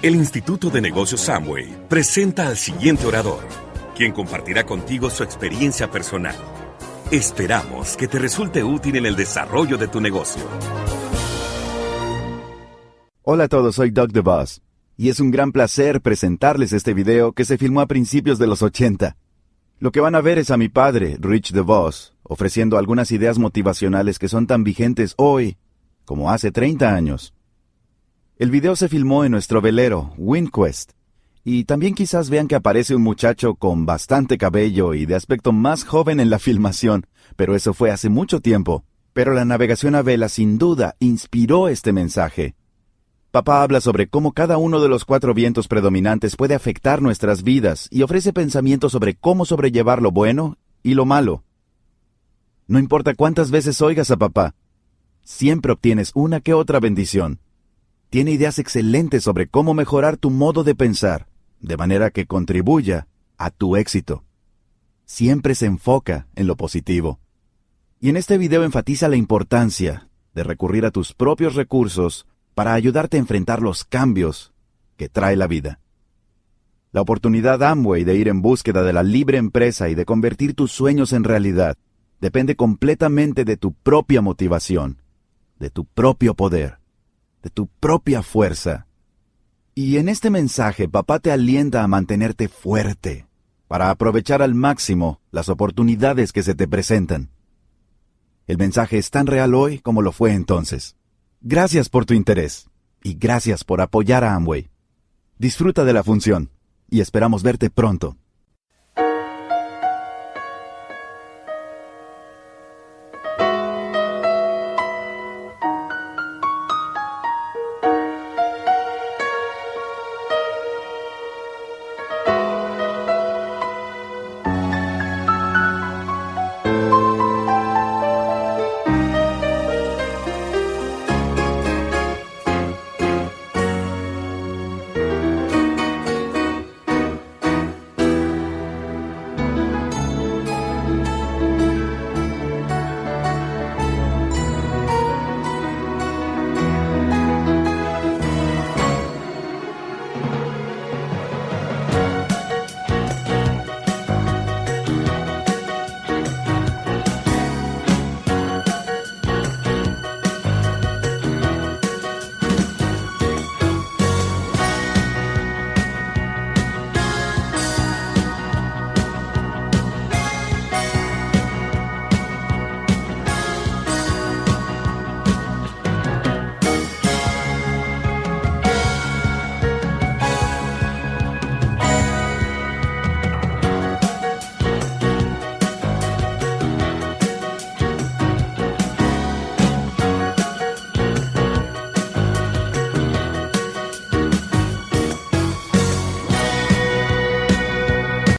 El Instituto de Negocios Amway presenta al siguiente orador, quien compartirá contigo su experiencia personal. Esperamos que te resulte útil en el desarrollo de tu negocio. Hola a todos, soy Doug DeVos, y es un gran placer presentarles este video que se filmó a principios de los 80. Lo que van a ver es a mi padre, Rich DeVos, ofreciendo algunas ideas motivacionales que son tan vigentes hoy como hace 30 años. El video se filmó en nuestro velero, WindQuest, y también quizás vean que aparece un muchacho con bastante cabello y de aspecto más joven en la filmación, pero eso fue hace mucho tiempo. Pero la navegación a vela sin duda inspiró este mensaje. Papá habla sobre cómo cada uno de los 4 vientos predominantes puede afectar nuestras vidas y ofrece pensamientos sobre cómo sobrellevar lo bueno y lo malo. No importa cuántas veces oigas a papá, siempre obtienes una que otra bendición. Tiene ideas excelentes sobre cómo mejorar tu modo de pensar, de manera que contribuya a tu éxito. Siempre se enfoca en lo positivo. Y en este video enfatiza la importancia de recurrir a tus propios recursos para ayudarte a enfrentar los cambios que trae la vida. La oportunidad Amway de ir en búsqueda de la libre empresa y de convertir tus sueños en realidad depende completamente de tu propia motivación, de tu propio poder, de tu propia fuerza. Y en este mensaje, papá te alienta a mantenerte fuerte, para aprovechar al máximo las oportunidades que se te presentan. El mensaje es tan real hoy como lo fue entonces. Gracias por tu interés, y gracias por apoyar a Amway. Disfruta de la función, y esperamos verte pronto.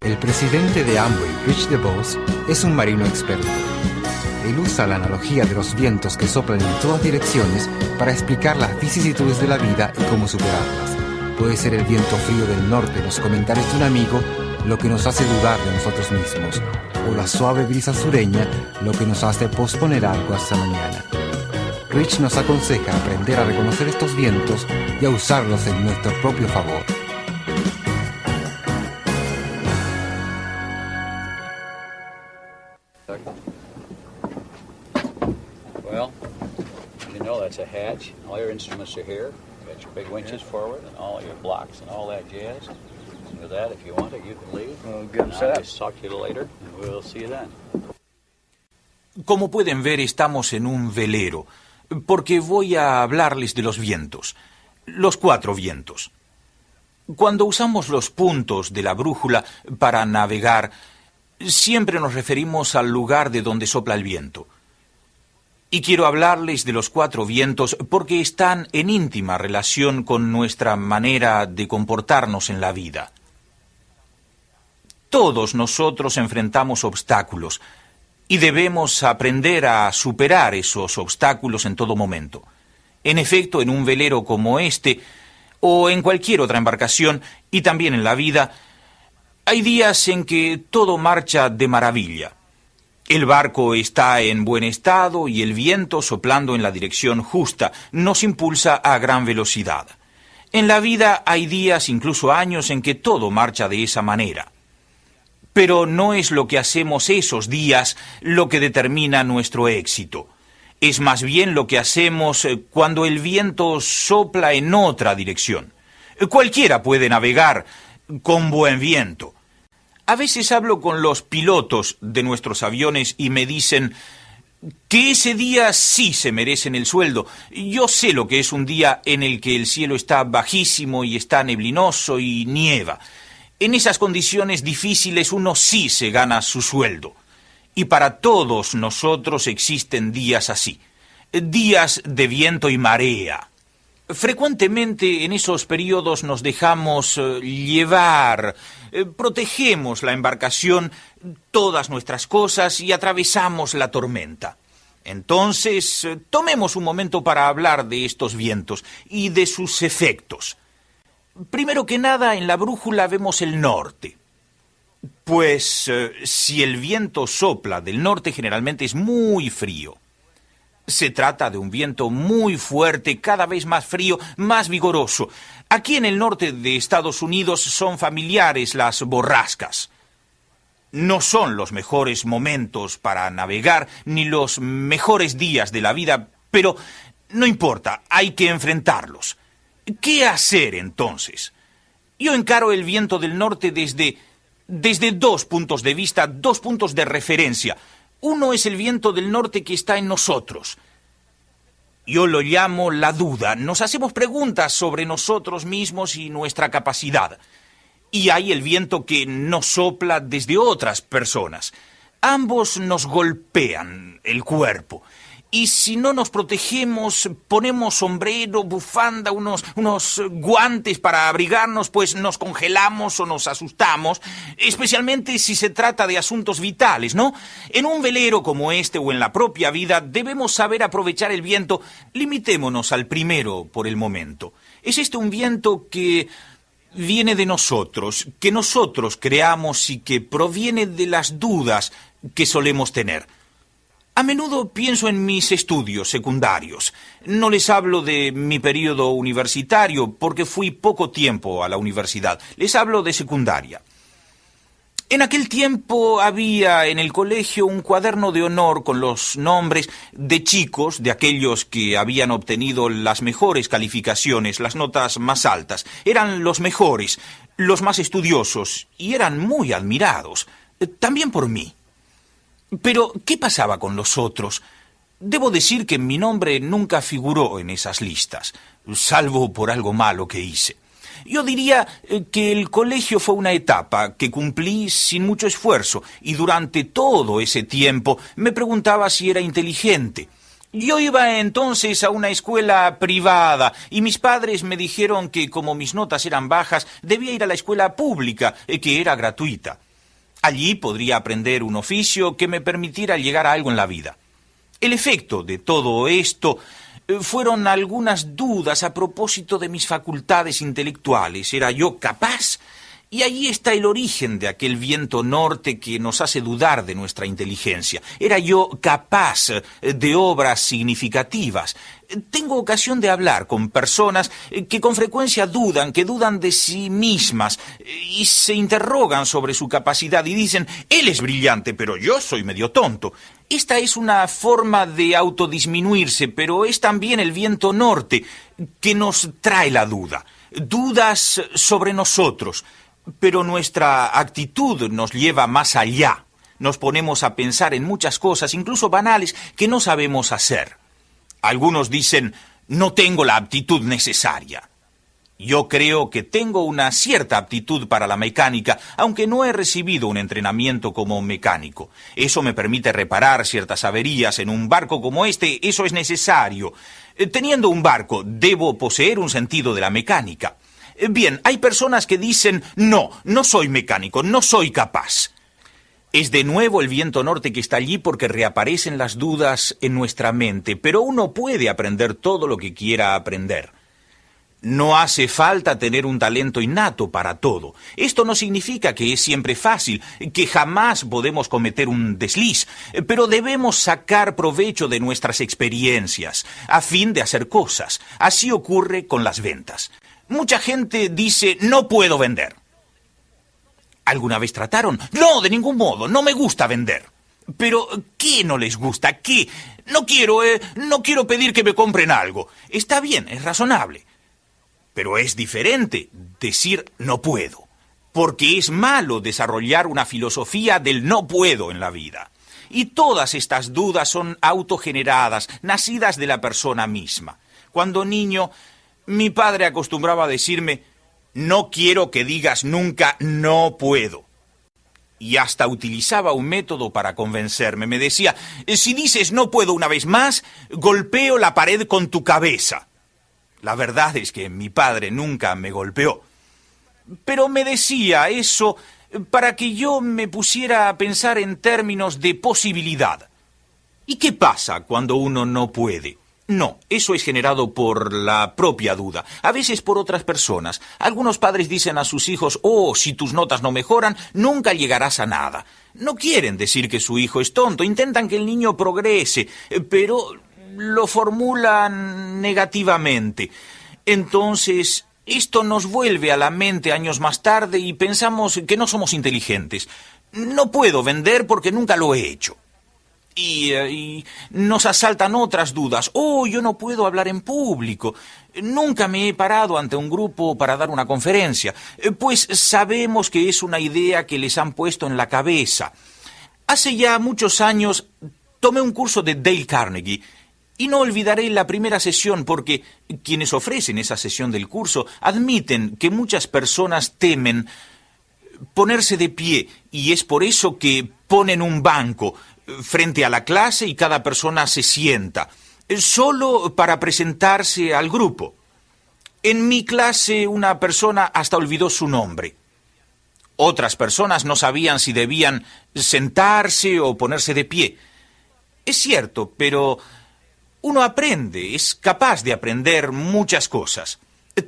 El presidente de Amway, Rich DeVos, es un marino experto. Él usa la analogía de los vientos que soplan en todas direcciones para explicar las vicisitudes de la vida y cómo superarlas. Puede ser el viento frío del norte, los comentarios de un amigo, lo que nos hace dudar de nosotros mismos, o la suave brisa sureña, lo que nos hace posponer algo hasta mañana. Rich nos aconseja aprender a reconocer estos vientos y a usarlos en nuestro propio favor. Well, you know that's a hatch. All your instruments are here. You got your big winches forward and all your blocks and all that jazz. And with that, if you want it, you can leave. Well, get 'em set up. I'll just talk to you later, and we'll see you then. Como pueden ver, estamos en un velero, porque voy a hablarles de los vientos, los 4 vientos. Cuando usamos los puntos de la brújula para navegar, siempre nos referimos al lugar de donde sopla el viento. Y quiero hablarles de los 4 vientos porque están en íntima relación con nuestra manera de comportarnos en la vida. Todos nosotros enfrentamos obstáculos y debemos aprender a superar esos obstáculos en todo momento. En efecto, en un velero como este, o en cualquier otra embarcación, y también en la vida, hay días en que todo marcha de maravilla. El barco está en buen estado y el viento, soplando en la dirección justa, nos impulsa a gran velocidad. En la vida hay días, incluso años, en que todo marcha de esa manera. Pero no es lo que hacemos esos días lo que determina nuestro éxito. Es más bien lo que hacemos cuando el viento sopla en otra dirección. Cualquiera puede navegar con buen viento. A veces hablo con los pilotos de nuestros aviones y me dicen que ese día sí se merecen el sueldo. Yo sé lo que es un día en el que el cielo está bajísimo y está neblinoso y nieva. En esas condiciones difíciles uno sí se gana su sueldo. Y para todos nosotros existen días así, días de viento y marea. Frecuentemente en esos periodos nos dejamos llevar, protegemos la embarcación, todas nuestras cosas y atravesamos la tormenta. Entonces, tomemos un momento para hablar de estos vientos y de sus efectos. Primero que nada, en la brújula vemos el norte. Pues si el viento sopla del norte, generalmente es muy frío. Se trata de un viento muy fuerte, cada vez más frío, más vigoroso. Aquí en el norte de Estados Unidos son familiares las borrascas. No son los mejores momentos para navegar, ni los mejores días de la vida, pero no importa, hay que enfrentarlos. ¿Qué hacer entonces? Yo encaro el viento del norte desde dos puntos de vista, dos puntos de referencia. Uno es el viento del norte que está en nosotros. Yo lo llamo la duda. Nos hacemos preguntas sobre nosotros mismos y nuestra capacidad. Y hay el viento que nos sopla desde otras personas. Ambos nos golpean el cuerpo. Y si no nos protegemos, ponemos sombrero, bufanda, unos guantes para abrigarnos, pues nos congelamos o nos asustamos, especialmente si se trata de asuntos vitales, ¿no? En un velero como este o en la propia vida debemos saber aprovechar el viento. Limitémonos al primero por el momento. Es este un viento que viene de nosotros, que nosotros creamos y que proviene de las dudas que solemos tener. A menudo pienso en mis estudios secundarios. No les hablo de mi periodo universitario porque fui poco tiempo a la universidad. Les hablo de secundaria. En aquel tiempo había en el colegio un cuaderno de honor con los nombres de chicos, de aquellos que habían obtenido las mejores calificaciones, las notas más altas. Eran los mejores, los más estudiosos y eran muy admirados, también por mí. Pero, ¿qué pasaba con los otros? Debo decir que mi nombre nunca figuró en esas listas, salvo por algo malo que hice. Yo diría que el colegio fue una etapa que cumplí sin mucho esfuerzo, y durante todo ese tiempo me preguntaba si era inteligente. Yo iba entonces a una escuela privada, y mis padres me dijeron que como mis notas eran bajas, debía ir a la escuela pública, que era gratuita. Allí podría aprender un oficio que me permitiera llegar a algo en la vida. El efecto de todo esto fueron algunas dudas a propósito de mis facultades intelectuales. ¿Era yo capaz? Y allí está el origen de aquel viento norte que nos hace dudar de nuestra inteligencia. ¿Era yo capaz de obras significativas? Tengo ocasión de hablar con personas que con frecuencia dudan, que dudan de sí mismas y se interrogan sobre su capacidad y dicen, él es brillante, pero yo soy medio tonto. Esta es una forma de autodisminuirse, pero es también el viento norte que nos trae la duda. Dudas sobre nosotros. Pero nuestra actitud nos lleva más allá. Nos ponemos a pensar en muchas cosas, incluso banales, que no sabemos hacer. Algunos dicen, no tengo la aptitud necesaria. Yo creo que tengo una cierta aptitud para la mecánica, aunque no he recibido un entrenamiento como mecánico. Eso me permite reparar ciertas averías en un barco como este, eso es necesario. Teniendo un barco, debo poseer un sentido de la mecánica. Bien, hay personas que dicen, no soy mecánico, no soy capaz. Es de nuevo el viento norte que está allí porque reaparecen las dudas en nuestra mente, pero uno puede aprender todo lo que quiera aprender. No hace falta tener un talento innato para todo. Esto no significa que es siempre fácil, que jamás podemos cometer un desliz, pero debemos sacar provecho de nuestras experiencias a fin de hacer cosas. Así ocurre con las ventas. Mucha gente dice, no puedo vender. ¿Alguna vez trataron? No, de ningún modo, no me gusta vender. Pero, ¿qué no les gusta? ¿Qué? No quiero pedir que me compren algo. Está bien, es razonable. Pero es diferente decir no puedo, porque es malo desarrollar una filosofía del no puedo en la vida. Y todas estas dudas son autogeneradas, nacidas de la persona misma. Cuando niño, mi padre acostumbraba a decirme, no quiero que digas nunca no puedo. Y hasta utilizaba un método para convencerme. Me decía, si dices no puedo una vez más, golpeo la pared con tu cabeza. La verdad es que mi padre nunca me golpeó. Pero me decía eso para que yo me pusiera a pensar en términos de posibilidad. ¿Y qué pasa cuando uno no puede? No, eso es generado por la propia duda, a veces por otras personas. Algunos padres dicen a sus hijos, si tus notas no mejoran, nunca llegarás a nada. No quieren decir que su hijo es tonto, intentan que el niño progrese, pero lo formulan negativamente. Entonces, esto nos vuelve a la mente años más tarde y pensamos que no somos inteligentes. No puedo vender porque nunca lo he hecho. Y nos asaltan otras dudas. Yo no puedo hablar en público. Nunca me he parado ante un grupo para dar una conferencia. Pues sabemos que es una idea que les han puesto en la cabeza. Hace ya muchos años tomé un curso de Dale Carnegie y no olvidaré la primera sesión porque quienes ofrecen esa sesión del curso admiten que muchas personas temen ponerse de pie y es por eso que ponen un banco frente a la clase y cada persona se sienta, solo para presentarse al grupo. En mi clase una persona hasta olvidó su nombre. Otras personas no sabían si debían sentarse o ponerse de pie. Es cierto, pero uno aprende, es capaz de aprender muchas cosas.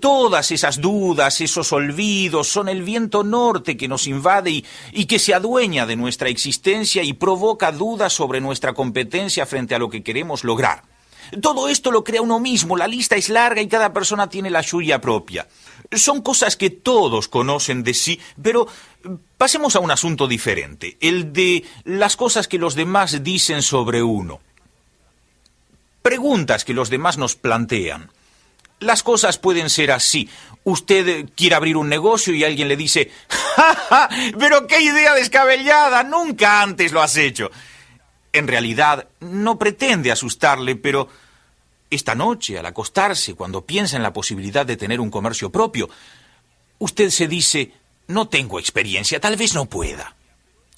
Todas esas dudas, esos olvidos, son el viento norte que nos invade y que se adueña de nuestra existencia y provoca dudas sobre nuestra competencia frente a lo que queremos lograr. Todo esto lo crea uno mismo, la lista es larga y cada persona tiene la suya propia. Son cosas que todos conocen de sí, pero pasemos a un asunto diferente, el de las cosas que los demás dicen sobre uno. Preguntas que los demás nos plantean. Las cosas pueden ser así. Usted quiere abrir un negocio y alguien le dice, ¡ja, ja! ¡Pero qué idea descabellada! Nunca antes lo has hecho. En realidad, no pretende asustarle, pero esta noche, al acostarse, cuando piensa en la posibilidad de tener un comercio propio, usted se dice, no tengo experiencia, tal vez no pueda.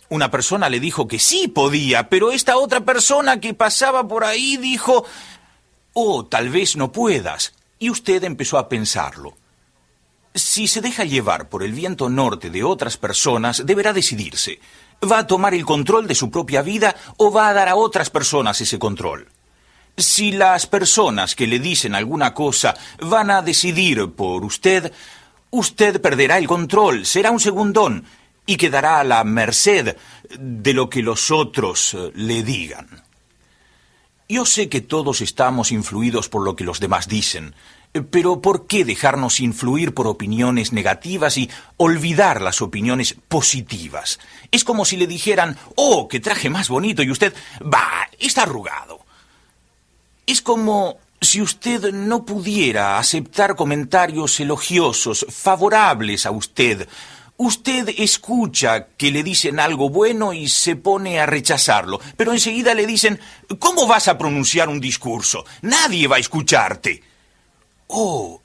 Una persona le dijo que sí podía, pero esta otra persona que pasaba por ahí dijo, tal vez no puedas. Y usted empezó a pensarlo. Si se deja llevar por el viento norte de otras personas, deberá decidirse. ¿Va a tomar el control de su propia vida o va a dar a otras personas ese control? Si las personas que le dicen alguna cosa van a decidir por usted, usted perderá el control, será un segundón y quedará a la merced de lo que los otros le digan. Yo sé que todos estamos influidos por lo que los demás dicen, pero ¿por qué dejarnos influir por opiniones negativas y olvidar las opiniones positivas? Es como si le dijeran, qué traje más bonito, y usted, está arrugado. Es como si usted no pudiera aceptar comentarios elogiosos, favorables a usted. Usted escucha que le dicen algo bueno y se pone a rechazarlo, pero enseguida le dicen, ¿cómo vas a pronunciar un discurso? Nadie va a escucharte.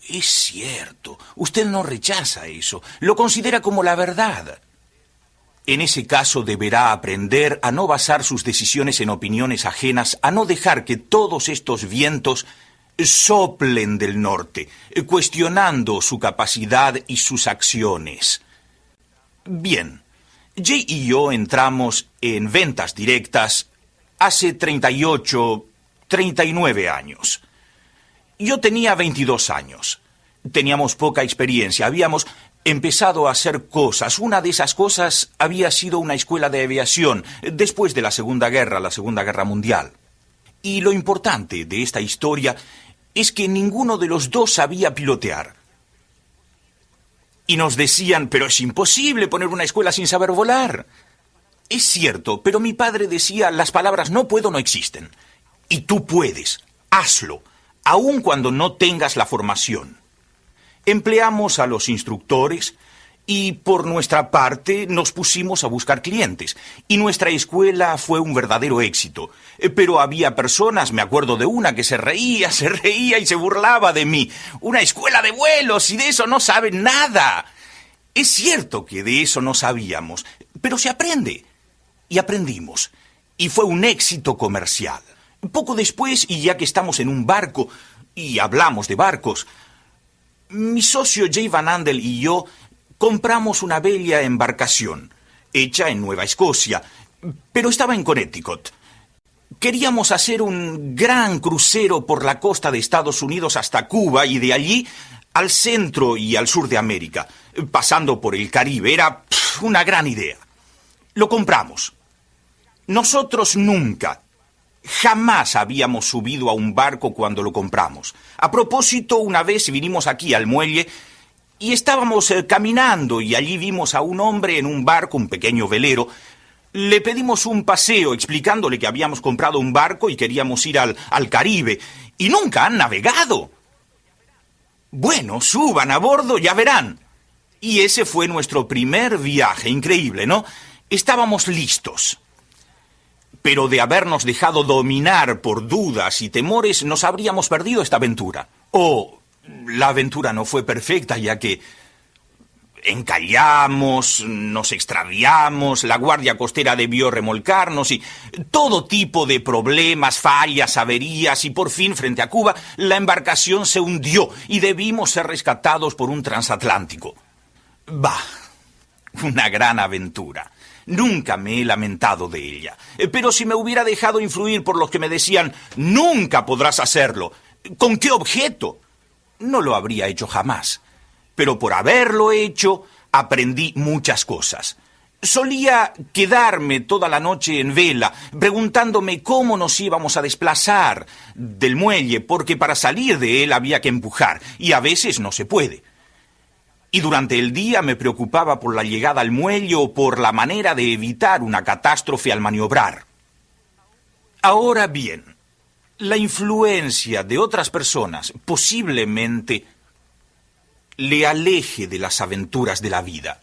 Es cierto, usted no rechaza eso, lo considera como la verdad. En ese caso deberá aprender a no basar sus decisiones en opiniones ajenas, a no dejar que todos estos vientos soplen del norte, cuestionando su capacidad y sus acciones. Bien, Jay y yo entramos en ventas directas hace 39 años. Yo tenía 22 años. Teníamos poca experiencia, habíamos empezado a hacer cosas. Una de esas cosas había sido una escuela de aviación después de la Segunda Guerra Mundial. Y lo importante de esta historia es que ninguno de los dos sabía pilotear. Y nos decían, pero es imposible poner una escuela sin saber volar. Es cierto, pero mi padre decía, las palabras no puedo no existen. Y tú puedes, hazlo, aun cuando no tengas la formación. Empleamos a los instructores y por nuestra parte nos pusimos a buscar clientes. Y nuestra escuela fue un verdadero éxito. Pero había personas, me acuerdo de una que se reía y se burlaba de mí. Una escuela de vuelos y de eso no saben nada. Es cierto que de eso no sabíamos, pero se aprende. Y aprendimos. Y fue un éxito comercial. Poco después, y ya que estamos en un barco, y hablamos de barcos, mi socio Jay Van Andel y yo compramos una bella embarcación, hecha en Nueva Escocia, pero estaba en Connecticut. Queríamos hacer un gran crucero por la costa de Estados Unidos hasta Cuba y de allí al centro y al sur de América, pasando por el Caribe. Era una gran idea. Lo compramos. Nosotros nunca, jamás habíamos subido a un barco cuando lo compramos. A propósito, una vez vinimos aquí al muelle y estábamos caminando y allí vimos a un hombre en un barco, un pequeño velero. Le pedimos un paseo explicándole que habíamos comprado un barco y queríamos ir al Caribe. Y nunca han navegado. Bueno, suban a bordo, ya verán. Y ese fue nuestro primer viaje. Increíble, ¿no? Estábamos listos. Pero de habernos dejado dominar por dudas y temores, nos habríamos perdido esta aventura. La aventura no fue perfecta, ya que encallamos, nos extraviamos, la guardia costera debió remolcarnos y todo tipo de problemas, fallas, averías, y por fin, frente a Cuba, la embarcación se hundió y debimos ser rescatados por un transatlántico. Bah, una gran aventura. Nunca me he lamentado de ella. Pero si me hubiera dejado influir por los que me decían, nunca podrás hacerlo, ¿con qué objeto? No lo habría hecho jamás. Pero por haberlo hecho, aprendí muchas cosas. Solía quedarme toda la noche en vela, preguntándome cómo nos íbamos a desplazar del muelle, porque para salir de él había que empujar, y a veces no se puede. Y durante el día me preocupaba por la llegada al muelle o por la manera de evitar una catástrofe al maniobrar. Ahora bien, la influencia de otras personas posiblemente le aleje de las aventuras de la vida.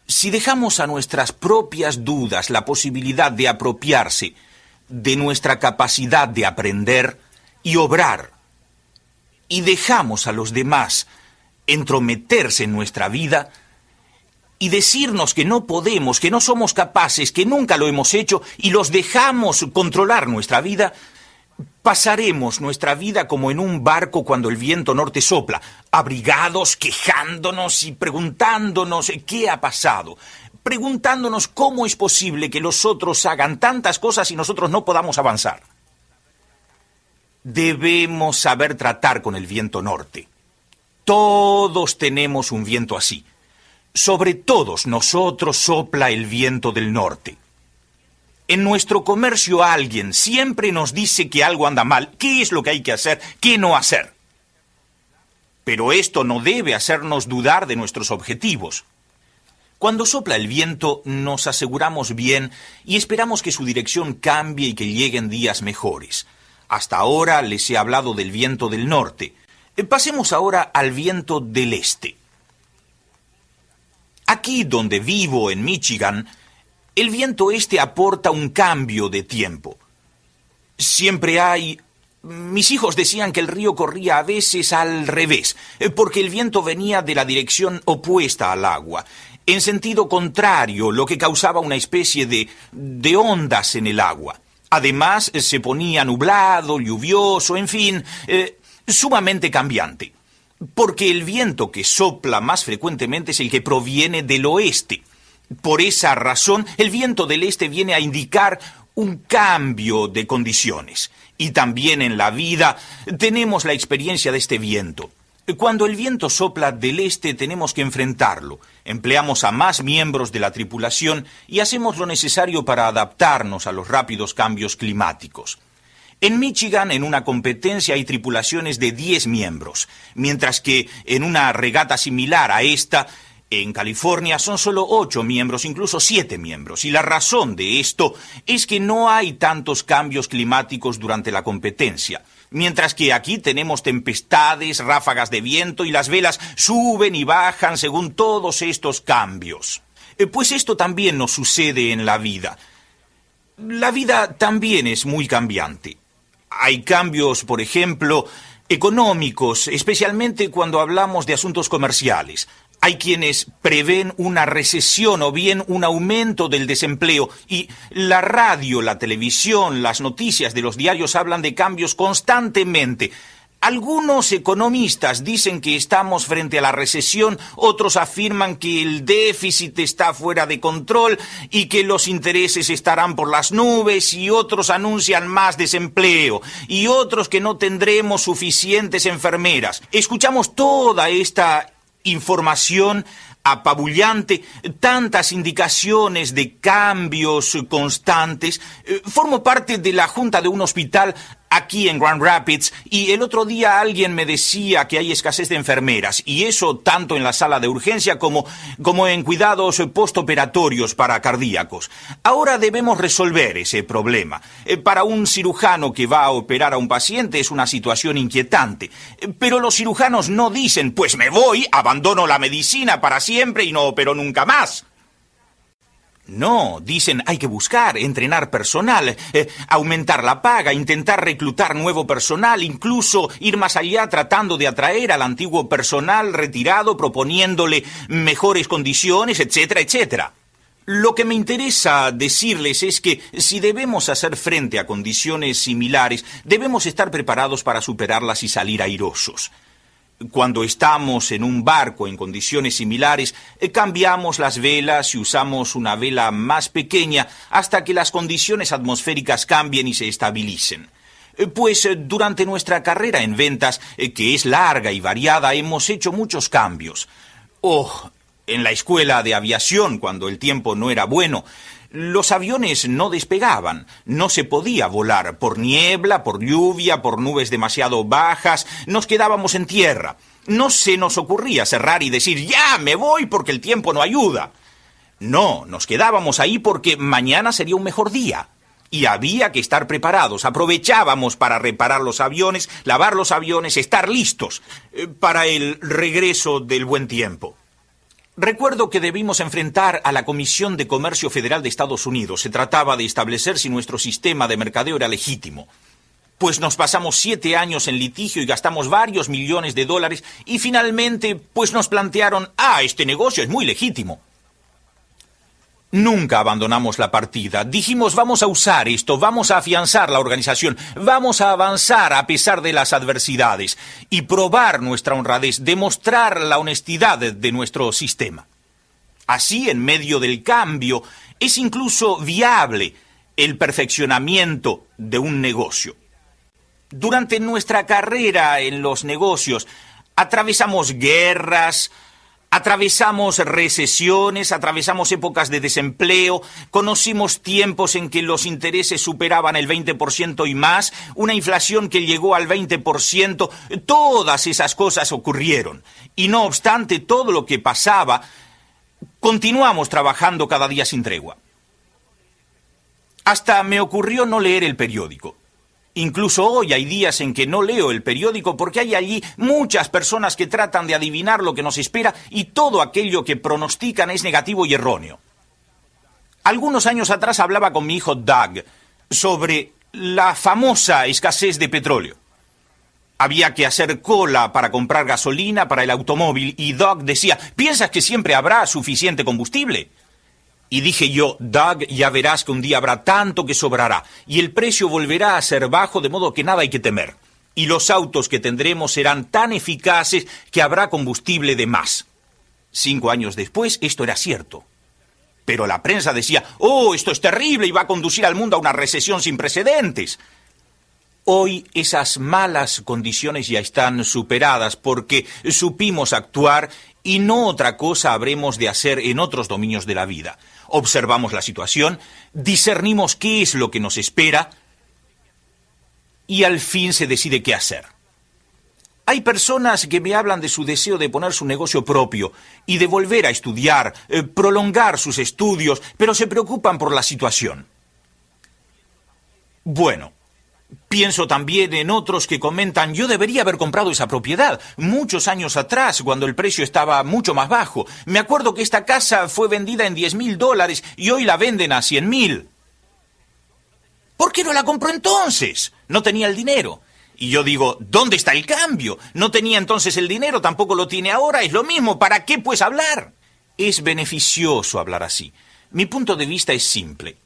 Si dejamos a nuestras propias dudas la posibilidad de apropiarse de nuestra capacidad de aprender y obrar, y dejamos a los demás entrometerse en nuestra vida y decirnos que no podemos, que no somos capaces, que nunca lo hemos hecho, y los dejamos controlar nuestra vida, pasaremos nuestra vida como en un barco cuando el viento norte sopla, abrigados, quejándonos y preguntándonos qué ha pasado, preguntándonos cómo es posible que los otros hagan tantas cosas y nosotros no podamos avanzar. Debemos saber tratar con el viento norte. Todos tenemos un viento así. Sobre todos nosotros sopla el viento del norte. En nuestro comercio alguien siempre nos dice que algo anda mal, qué es lo que hay que hacer, qué no hacer. Pero esto no debe hacernos dudar de nuestros objetivos. Cuando sopla el viento, nos aseguramos bien y esperamos que su dirección cambie y que lleguen días mejores. Hasta ahora les he hablado del viento del norte. Pasemos ahora al viento del este. Aquí donde vivo, en Michigan, el viento este aporta un cambio de tiempo. Siempre hay... Mis hijos decían que el río corría a veces al revés, porque el viento venía de la dirección opuesta al agua, en sentido contrario, lo que causaba una especie de ondas en el agua. Además, se ponía nublado, lluvioso, en fin, sumamente cambiante. Porque el viento que sopla más frecuentemente es el que proviene del oeste. Por esa razón, el viento del este viene a indicar un cambio de condiciones. Y también en la vida tenemos la experiencia de este viento. Cuando el viento sopla del este tenemos que enfrentarlo. Empleamos a más miembros de la tripulación y hacemos lo necesario para adaptarnos a los rápidos cambios climáticos. En Michigan, en una competencia, hay tripulaciones de 10 miembros, mientras que en una regata similar a esta, En California son solo 8 miembros, incluso 7 miembros. Y la razón de esto es que no hay tantos cambios climáticos durante la competencia. Mientras que aquí tenemos tempestades, ráfagas de viento y las velas suben y bajan según todos estos cambios. Pues esto también nos sucede en la vida. La vida también es muy cambiante. Hay cambios, por ejemplo, económicos, especialmente cuando hablamos de asuntos comerciales. Hay quienes prevén una recesión o bien un aumento del desempleo y la radio, la televisión, las noticias de los diarios hablan de cambios constantemente. Algunos economistas dicen que estamos frente a la recesión, otros afirman que el déficit está fuera de control y que los intereses estarán por las nubes, y otros anuncian más desempleo, y otros que no tendremos suficientes enfermeras. Escuchamos toda esta información apabullante, tantas indicaciones de cambios constantes. Formo parte de la junta de un hospital aquí en Grand Rapids y el otro día alguien me decía que hay escasez de enfermeras, y eso tanto en la sala de urgencia como en cuidados postoperatorios para cardíacos. Ahora debemos resolver ese problema. Para un cirujano que va a operar a un paciente es una situación inquietante, pero los cirujanos no dicen, pues me voy, abandono la medicina para siempre y no opero nunca más. No, dicen hay que buscar, entrenar personal, aumentar la paga, intentar reclutar nuevo personal, incluso ir más allá tratando de atraer al antiguo personal retirado, proponiéndole mejores condiciones, etcétera, etcétera. Lo que me interesa decirles es que si debemos hacer frente a condiciones similares, debemos estar preparados para superarlas y salir airosos. Cuando estamos en un barco en condiciones similares, cambiamos las velas y usamos una vela más pequeña hasta que las condiciones atmosféricas cambien y se estabilicen. Pues durante nuestra carrera en ventas, que es larga y variada, hemos hecho muchos cambios. En la escuela de aviación, cuando el tiempo no era bueno, los aviones no despegaban, no se podía volar por niebla, por lluvia, por nubes demasiado bajas, nos quedábamos en tierra. No se nos ocurría cerrar y decir, ¡ya, me voy porque el tiempo no ayuda! No, nos quedábamos ahí porque mañana sería un mejor día. Y había que estar preparados, aprovechábamos para reparar los aviones, lavar los aviones, estar listos para el regreso del buen tiempo. Recuerdo que debimos enfrentar a la Comisión de Comercio Federal de Estados Unidos. Se trataba de establecer si nuestro sistema de mercadeo era legítimo. Pues nos pasamos 7 años en litigio y gastamos varios millones de dólares y finalmente pues nos plantearon, este negocio es muy legítimo. Nunca abandonamos la partida. Dijimos, vamos a usar esto, vamos a afianzar la organización, vamos a avanzar a pesar de las adversidades y probar nuestra honradez, demostrar la honestidad de nuestro sistema. Así, en medio del cambio, es incluso viable el perfeccionamiento de un negocio. Durante nuestra carrera en los negocios, atravesamos guerras, atravesamos recesiones, atravesamos épocas de desempleo, conocimos tiempos en que los intereses superaban el 20% y más, una inflación que llegó al 20%, todas esas cosas ocurrieron. Y no obstante todo lo que pasaba, continuamos trabajando cada día sin tregua. Hasta me ocurrió no leer el periódico. Incluso hoy hay días en que no leo el periódico porque hay allí muchas personas que tratan de adivinar lo que nos espera y todo aquello que pronostican es negativo y erróneo. Algunos años atrás hablaba con mi hijo Doug sobre la famosa escasez de petróleo. Había que hacer cola para comprar gasolina para el automóvil y Doug decía, ¿piensas que siempre habrá suficiente combustible? Y dije yo, Doug, ya verás que un día habrá tanto que sobrará, y el precio volverá a ser bajo, de modo que nada hay que temer. Y los autos que tendremos serán tan eficaces que habrá combustible de más. 5 años después, esto era cierto. Pero la prensa decía, esto es terrible y va a conducir al mundo a una recesión sin precedentes. Hoy esas malas condiciones ya están superadas porque supimos actuar y no otra cosa habremos de hacer en otros dominios de la vida. Observamos la situación, discernimos qué es lo que nos espera y al fin se decide qué hacer. Hay personas que me hablan de su deseo de poner su negocio propio y de volver a estudiar, prolongar sus estudios, pero se preocupan por la situación. Bueno, pienso también en otros que comentan, yo debería haber comprado esa propiedad muchos años atrás, cuando el precio estaba mucho más bajo. Me acuerdo que esta casa fue vendida en $10,000 y hoy la venden a $100,000. ¿Por qué no la compró entonces? No tenía el dinero. Y yo digo, ¿dónde está el cambio? No tenía entonces el dinero, tampoco lo tiene ahora, es lo mismo. ¿Para qué pues hablar? Es beneficioso hablar así. Mi punto de vista es simple.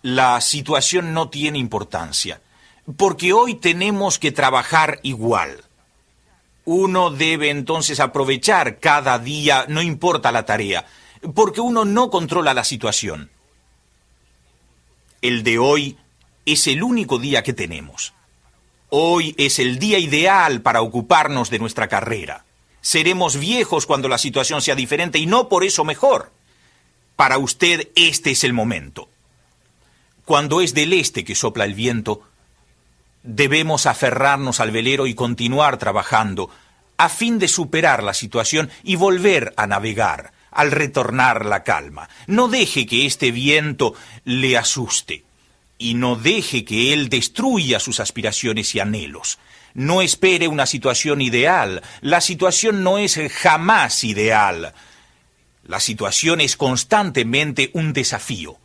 La situación no tiene importancia, porque hoy tenemos que trabajar igual. Uno debe entonces aprovechar cada día, no importa la tarea, porque uno no controla la situación. El de hoy es el único día que tenemos. Hoy es el día ideal para ocuparnos de nuestra carrera. Seremos viejos cuando la situación sea diferente y no por eso mejor. Para usted este es el momento. Cuando es del este que sopla el viento, debemos aferrarnos al velero y continuar trabajando a fin de superar la situación y volver a navegar al retornar la calma. No deje que este viento le asuste y no deje que él destruya sus aspiraciones y anhelos. No espere una situación ideal. La situación no es jamás ideal. La situación es constantemente un desafío.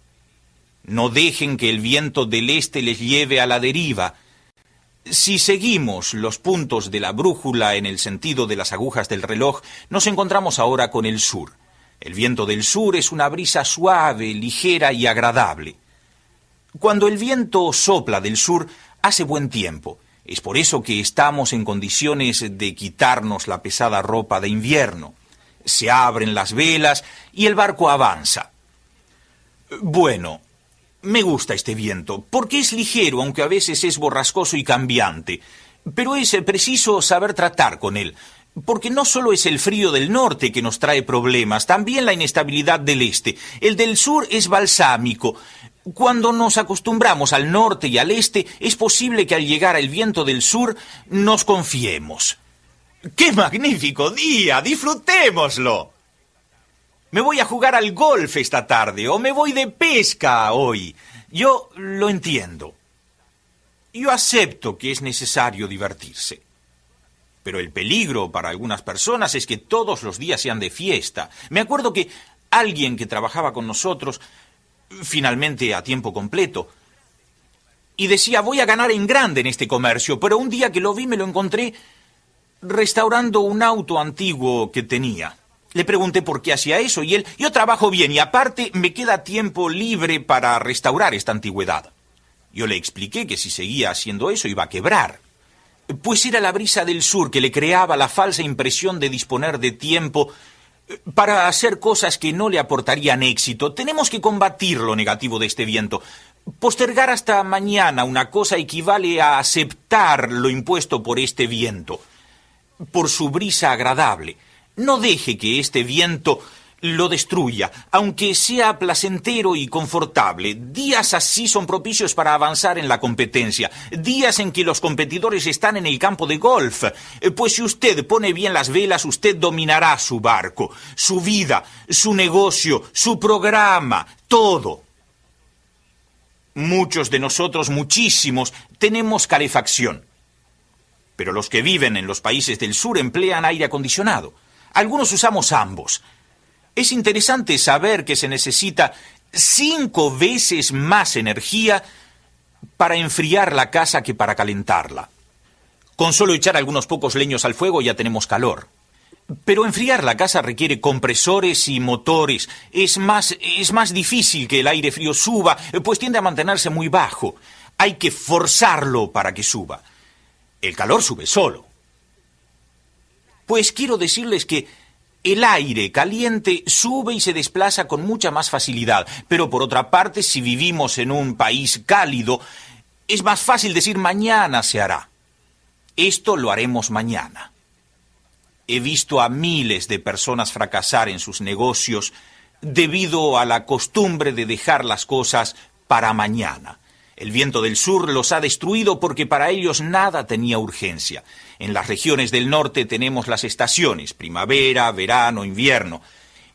No dejen que el viento del este les lleve a la deriva. Si seguimos los puntos de la brújula en el sentido de las agujas del reloj, nos encontramos ahora con el sur. El viento del sur es una brisa suave, ligera y agradable. Cuando el viento sopla del sur, hace buen tiempo. Es por eso que estamos en condiciones de quitarnos la pesada ropa de invierno. Se abren las velas y el barco avanza. Bueno, me gusta este viento, porque es ligero, aunque a veces es borrascoso y cambiante. Pero es preciso saber tratar con él, porque no solo es el frío del norte que nos trae problemas, también la inestabilidad del este. El del sur es balsámico. Cuando nos acostumbramos al norte y al este, es posible que al llegar al viento del sur nos confiemos. ¡Qué magnífico día! ¡Disfrutémoslo! Me voy a jugar al golf esta tarde, o me voy de pesca hoy. Yo lo entiendo. Yo acepto que es necesario divertirse. Pero el peligro para algunas personas es que todos los días sean de fiesta. Me acuerdo que alguien que trabajaba con nosotros, finalmente a tiempo completo, y decía, voy a ganar en grande en este comercio, pero un día que lo vi me lo encontré restaurando un auto antiguo que tenía. Le pregunté por qué hacía eso y él, yo trabajo bien y aparte me queda tiempo libre para restaurar esta antigüedad. Yo le expliqué que si seguía haciendo eso iba a quebrar. Pues era la brisa del sur que le creaba la falsa impresión de disponer de tiempo para hacer cosas que no le aportarían éxito. Tenemos que combatir lo negativo de este viento. Postergar hasta mañana una cosa equivale a aceptar lo impuesto por este viento, por su brisa agradable. No deje que este viento lo destruya, aunque sea placentero y confortable. Días así son propicios para avanzar en la competencia. Días en que los competidores están en el campo de golf. Pues si usted pone bien las velas, usted dominará su barco, su vida, su negocio, su programa, todo. Muchos de nosotros, muchísimos, tenemos calefacción. Pero los que viven en los países del sur emplean aire acondicionado. Algunos usamos ambos. Es interesante saber que se necesita 5 veces más energía para enfriar la casa que para calentarla. Con solo echar algunos pocos leños al fuego ya tenemos calor. Pero enfriar la casa requiere compresores y motores. Es más difícil que el aire frío suba, pues tiende a mantenerse muy bajo. Hay que forzarlo para que suba. El calor sube solo. Pues quiero decirles que el aire caliente sube y se desplaza con mucha más facilidad. Pero por otra parte, si vivimos en un país cálido, es más fácil decir mañana se hará. Esto lo haremos mañana. He visto a miles de personas fracasar en sus negocios debido a la costumbre de dejar las cosas para mañana. El viento del sur los ha destruido porque para ellos nada tenía urgencia. En las regiones del norte tenemos las estaciones, primavera, verano, invierno.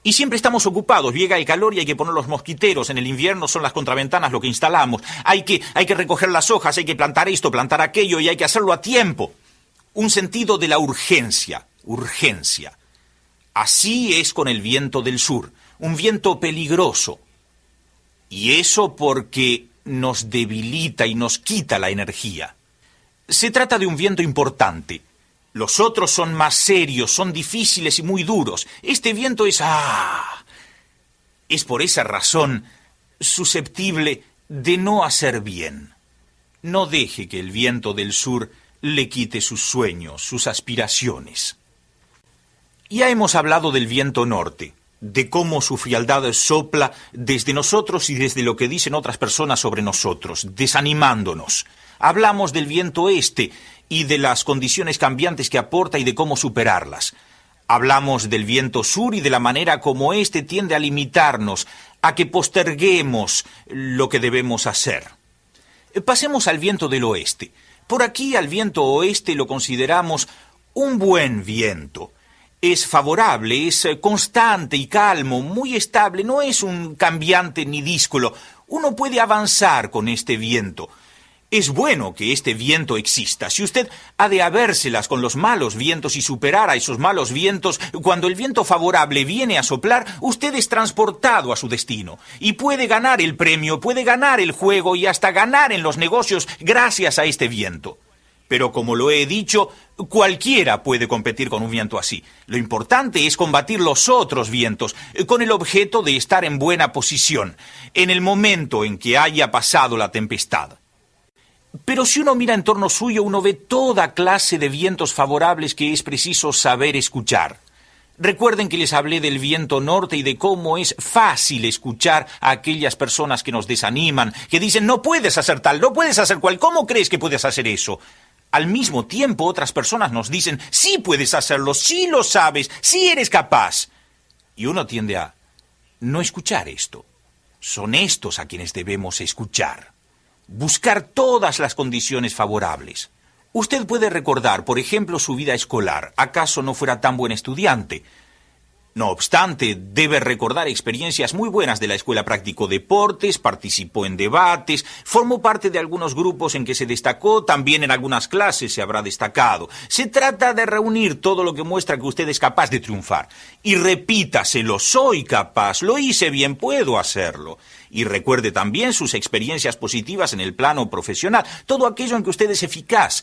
Y siempre estamos ocupados, llega el calor y hay que poner los mosquiteros. En el invierno son las contraventanas lo que instalamos. Hay que recoger las hojas, hay que plantar esto, plantar aquello y hay que hacerlo a tiempo. Un sentido de la urgencia. Así es con el viento del sur, un viento peligroso. Y eso porque nos debilita y nos quita la energía. Se trata de un viento importante. Los otros son más serios, son difíciles y muy duros. Este viento es por esa razón susceptible de no hacer bien. No deje que el viento del sur le quite sus sueños, sus aspiraciones. Ya hemos hablado del viento norte, de cómo su frialdad sopla desde nosotros y desde lo que dicen otras personas sobre nosotros, desanimándonos. Hablamos del viento este y de las condiciones cambiantes que aporta y de cómo superarlas. Hablamos del viento sur y de la manera como éste tiende a limitarnos, a que posterguemos lo que debemos hacer. Pasemos al viento del oeste. Por aquí al viento oeste lo consideramos un buen viento. Es favorable, es constante y calmo, muy estable, no es un cambiante ni díscolo. Uno puede avanzar con este viento. Es bueno que este viento exista. Si usted ha de habérselas con los malos vientos y superar a esos malos vientos, cuando el viento favorable viene a soplar, usted es transportado a su destino. Y puede ganar el premio, puede ganar el juego y hasta ganar en los negocios gracias a este viento. Pero como lo he dicho, cualquiera puede competir con un viento así. Lo importante es combatir los otros vientos, con el objeto de estar en buena posición, en el momento en que haya pasado la tempestad. Pero si uno mira en torno suyo, uno ve toda clase de vientos favorables que es preciso saber escuchar. Recuerden que les hablé del viento norte y de cómo es fácil escuchar a aquellas personas que nos desaniman, que dicen, no puedes hacer tal, no puedes hacer cual, ¿cómo crees que puedes hacer eso? Al mismo tiempo, otras personas nos dicen, sí puedes hacerlo, sí lo sabes, sí eres capaz. Y uno tiende a no escuchar esto. Son estos a quienes debemos escuchar. Buscar todas las condiciones favorables. Usted puede recordar, por ejemplo, su vida escolar. ¿Acaso no fuera tan buen estudiante? No obstante, debe recordar experiencias muy buenas de la escuela. Practicó deportes, participó en debates, formó parte de algunos grupos en que se destacó, también en algunas clases se habrá destacado. Se trata de reunir todo lo que muestra que usted es capaz de triunfar. Y repítaselo, soy capaz, lo hice bien, puedo hacerlo. Y recuerde también sus experiencias positivas en el plano profesional, todo aquello en que usted es eficaz.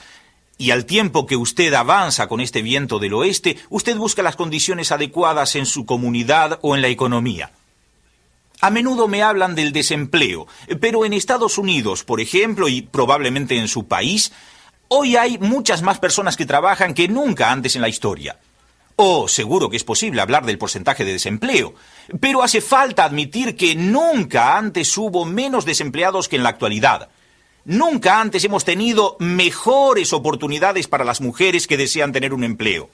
Y al tiempo que usted avanza con este viento del oeste, usted busca las condiciones adecuadas en su comunidad o en la economía. A menudo me hablan del desempleo, pero en Estados Unidos, por ejemplo, y probablemente en su país, hoy hay muchas más personas que trabajan que nunca antes en la historia. Seguro que es posible hablar del porcentaje de desempleo, pero hace falta admitir que nunca antes hubo menos desempleados que en la actualidad. Nunca antes hemos tenido mejores oportunidades para las mujeres que desean tener un empleo.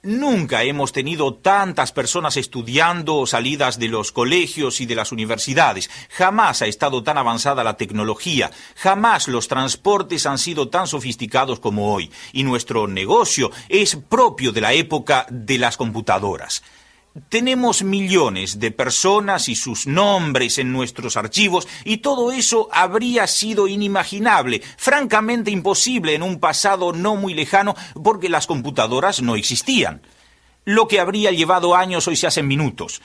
Nunca hemos tenido tantas personas estudiando o salidas de los colegios y de las universidades. Jamás ha estado tan avanzada la tecnología. Jamás los transportes han sido tan sofisticados como hoy. Y nuestro negocio es propio de la época de las computadoras. Tenemos millones de personas y sus nombres en nuestros archivos y todo eso habría sido inimaginable, francamente imposible en un pasado no muy lejano porque las computadoras no existían. Lo que habría llevado años hoy se hace en minutos.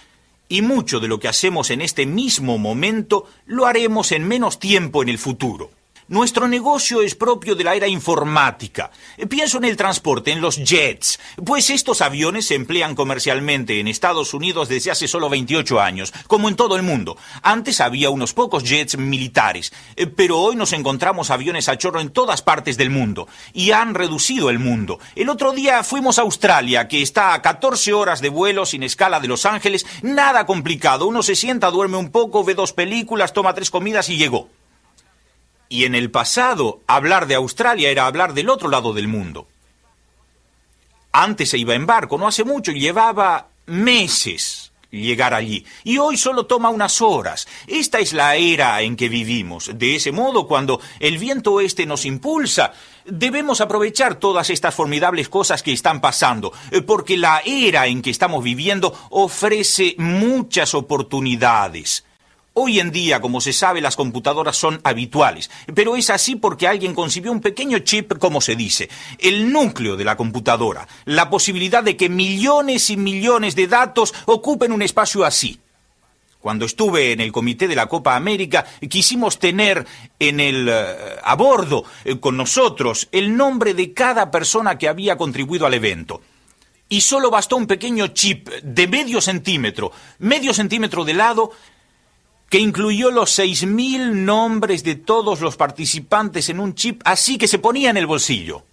Y mucho de lo que hacemos en este mismo momento lo haremos en menos tiempo en el futuro. Nuestro negocio es propio de la era informática. Pienso en el transporte, en los jets, pues estos aviones se emplean comercialmente en Estados Unidos desde hace solo 28 años, como en todo el mundo. Antes había unos pocos jets militares, pero hoy nos encontramos aviones a chorro en todas partes del mundo, y han reducido el mundo. El otro día fuimos a Australia, que está a 14 horas de vuelo sin escala de Los Ángeles, nada complicado. Uno se sienta, duerme un poco, ve 2 películas, toma 3 comidas y llegó. Y en el pasado, hablar de Australia era hablar del otro lado del mundo. Antes se iba en barco, no hace mucho, y llevaba meses llegar allí. Y hoy solo toma unas horas. Esta es la era en que vivimos. De ese modo, cuando el viento oeste nos impulsa, debemos aprovechar todas estas formidables cosas que están pasando, porque la era en que estamos viviendo ofrece muchas oportunidades. Hoy en día, como se sabe, las computadoras son habituales, pero es así porque alguien concibió un pequeño chip, como se dice, el núcleo de la computadora, la posibilidad de que millones y millones de datos ocupen un espacio así. Cuando estuve en el comité de la Copa América, quisimos tener a bordo con nosotros el nombre de cada persona que había contribuido al evento. Y solo bastó un pequeño chip de medio centímetro de lado, que incluyó los 6.000 nombres de todos los participantes en un chip, así que se ponía en el bolsillo.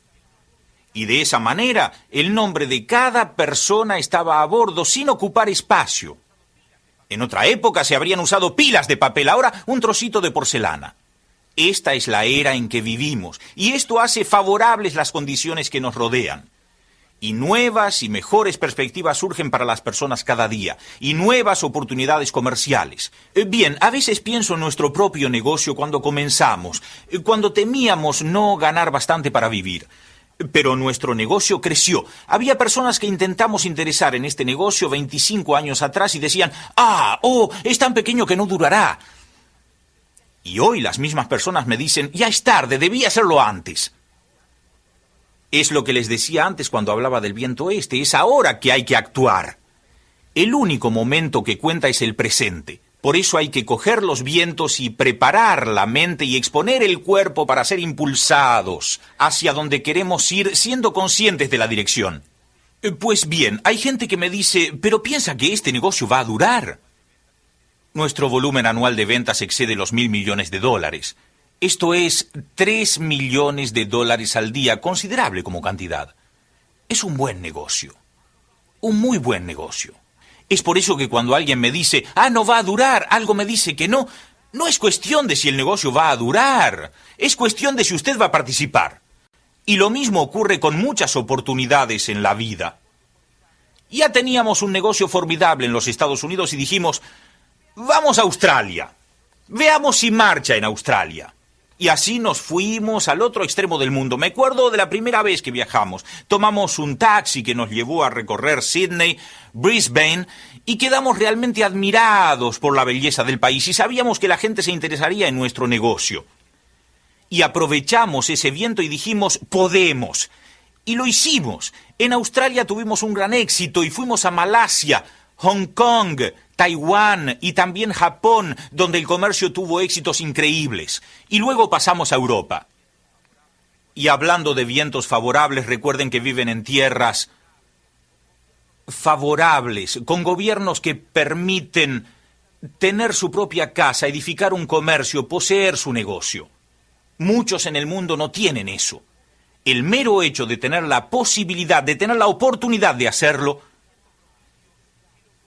Y de esa manera, el nombre de cada persona estaba a bordo sin ocupar espacio. En otra época se habrían usado pilas de papel, ahora un trocito de porcelana. Esta es la era en que vivimos, y esto hace favorables las condiciones que nos rodean. Y nuevas y mejores perspectivas surgen para las personas cada día, y nuevas oportunidades comerciales. Bien, a veces pienso en nuestro propio negocio cuando comenzamos, cuando temíamos no ganar bastante para vivir. Pero nuestro negocio creció. Había personas que intentamos interesar en este negocio 25 años atrás y decían, es tan pequeño que no durará. Y hoy las mismas personas me dicen, ya es tarde, debí hacerlo antes. Es lo que les decía antes cuando hablaba del viento este, es ahora que hay que actuar. El único momento que cuenta es el presente. Por eso hay que coger los vientos y preparar la mente y exponer el cuerpo para ser impulsados hacia donde queremos ir, siendo conscientes de la dirección. Pues bien, hay gente que me dice, pero piensa que este negocio va a durar. Nuestro volumen anual de ventas excede los $1.000 millones. Esto es $3 millones al día, considerable como cantidad. Es un buen negocio, un muy buen negocio. Es por eso que cuando alguien me dice, no va a durar, algo me dice que no, no es cuestión de si el negocio va a durar, es cuestión de si usted va a participar. Y lo mismo ocurre con muchas oportunidades en la vida. Ya teníamos un negocio formidable en los Estados Unidos y dijimos, vamos a Australia, veamos si marcha en Australia. Y así nos fuimos al otro extremo del mundo. Me acuerdo de la primera vez que viajamos. Tomamos un taxi que nos llevó a recorrer Sydney, Brisbane, y quedamos realmente admirados por la belleza del país y sabíamos que la gente se interesaría en nuestro negocio. Y aprovechamos ese viento y dijimos, podemos. Y lo hicimos. En Australia tuvimos un gran éxito y fuimos a Malasia, Hong Kong, Taiwán y también Japón, donde el comercio tuvo éxitos increíbles. Y luego pasamos a Europa. Y hablando de vientos favorables, recuerden que viven en tierras favorables, con gobiernos que permiten tener su propia casa, edificar un comercio, poseer su negocio. Muchos en el mundo no tienen eso. El mero hecho de tener la posibilidad, de tener la oportunidad de hacerlo,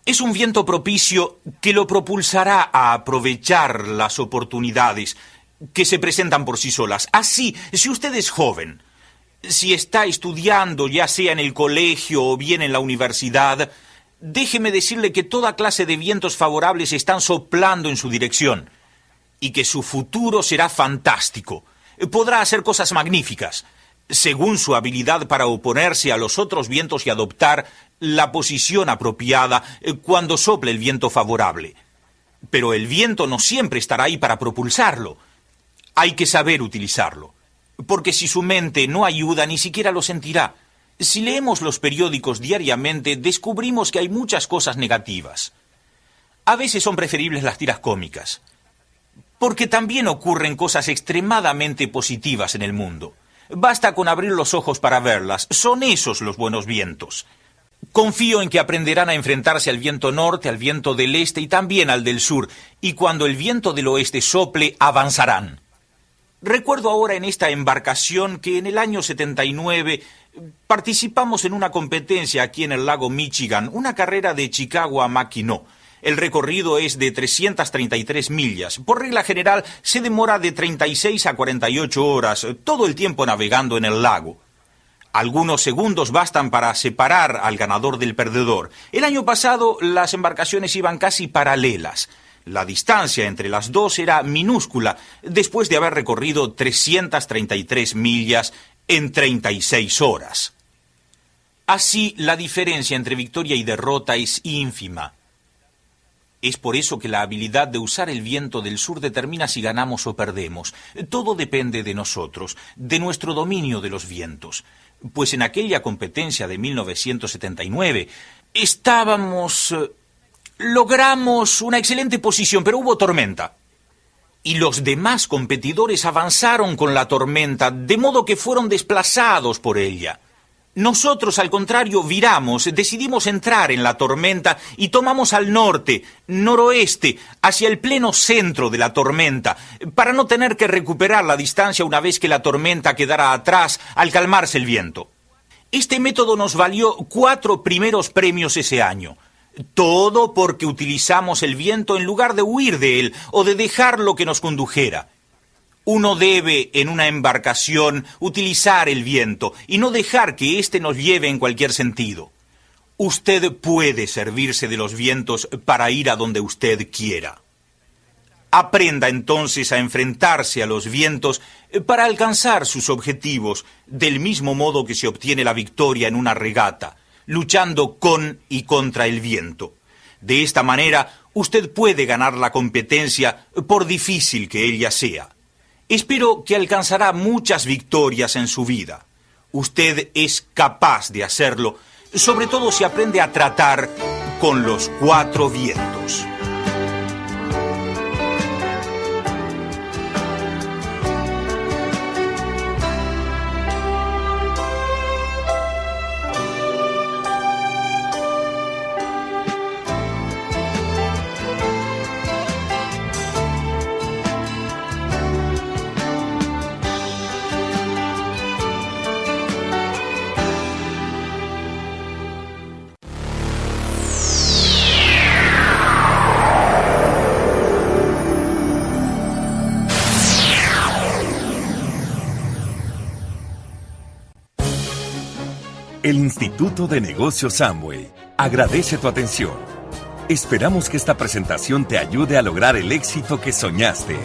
es un viento propicio que lo propulsará a aprovechar las oportunidades que se presentan por sí solas. Así, si usted es joven, si está estudiando, ya sea en el colegio o bien en la universidad, déjeme decirle que toda clase de vientos favorables están soplando en su dirección y que su futuro será fantástico. Podrá hacer cosas magníficas, según su habilidad para oponerse a los otros vientos y adoptar la posición apropiada cuando sople el viento favorable. Pero el viento no siempre estará ahí para propulsarlo. Hay que saber utilizarlo, porque si su mente no ayuda, ni siquiera lo sentirá. Si leemos los periódicos diariamente, descubrimos que hay muchas cosas negativas. A veces son preferibles las tiras cómicas, porque también ocurren cosas extremadamente positivas en el mundo. Basta con abrir los ojos para verlas. Son esos los buenos vientos. Confío en que aprenderán a enfrentarse al viento norte, al viento del este y también al del sur, y cuando el viento del oeste sople, avanzarán. Recuerdo ahora en esta embarcación que en el año 79 participamos en una competencia aquí en el lago Michigan, una carrera de Chicago a Mackinac. El recorrido es de 333 millas. Por regla general se demora de 36 a 48 horas, todo el tiempo navegando en el lago. Algunos segundos bastan para separar al ganador del perdedor. El año pasado las embarcaciones iban casi paralelas. La distancia entre las dos era minúscula, después de haber recorrido 333 millas en 36 horas. Así, la diferencia entre victoria y derrota es ínfima. Es por eso que la habilidad de usar el viento del sur determina si ganamos o perdemos. Todo depende de nosotros, de nuestro dominio de los vientos. Pues en aquella competencia de 1979 logramos una excelente posición, pero hubo tormenta. Y los demás competidores avanzaron con la tormenta, de modo que fueron desplazados por ella. Nosotros, al contrario, viramos, decidimos entrar en la tormenta y tomamos al norte, noroeste, hacia el pleno centro de la tormenta, para no tener que recuperar la distancia una vez que la tormenta quedara atrás al calmarse el viento. Este método nos valió 4 primeros premios ese año. Todo porque utilizamos el viento en lugar de huir de él o de dejarlo que nos condujera. Uno debe, en una embarcación, utilizar el viento y no dejar que éste nos lleve en cualquier sentido. Usted puede servirse de los vientos para ir a donde usted quiera. Aprenda entonces a enfrentarse a los vientos para alcanzar sus objetivos, del mismo modo que se obtiene la victoria en una regata, luchando con y contra el viento. De esta manera, usted puede ganar la competencia, por difícil que ella sea. Espero que alcanzará muchas victorias en su vida. Usted es capaz de hacerlo, sobre todo si aprende a tratar con los 4 vientos. El Instituto de Negocios Amway agradece tu atención. Esperamos que esta presentación te ayude a lograr el éxito que soñaste.